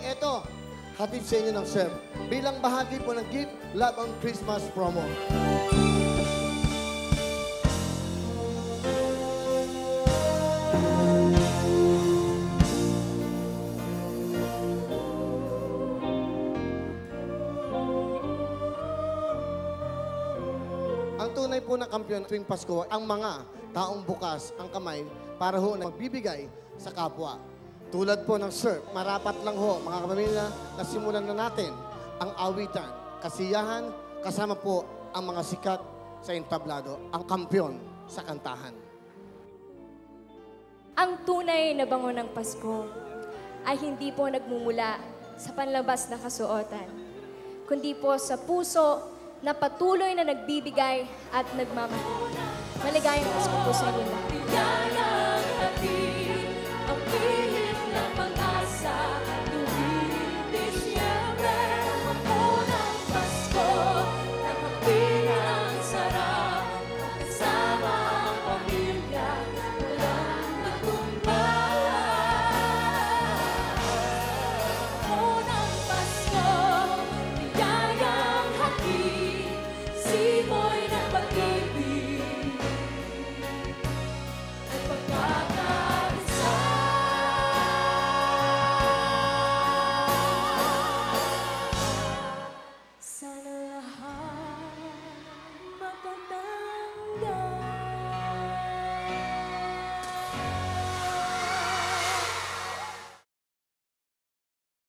eto, hatid sa inyo ng chef. Bilang bahagi po ng Gift Love on Christmas promo. Ang tunay po na kampiyon tuwing Pasko, ang mga taong bukas ang kamay para ho na magbibigay sa kapwa. Tulad po ng surf, marapat lang ho, mga kapamilya, na simulan na natin ang awitan, kasiyahan, kasama po ang mga sikat sa entablado, ang kampiyon sa kantahan. Ang tunay na bango ng Pasko ay hindi po nagmumula sa panlabas na kasuotan, kundi po sa puso na patuloy na nagbibigay at nagmamahal. Maligayang Pasko po sa inyo lahat.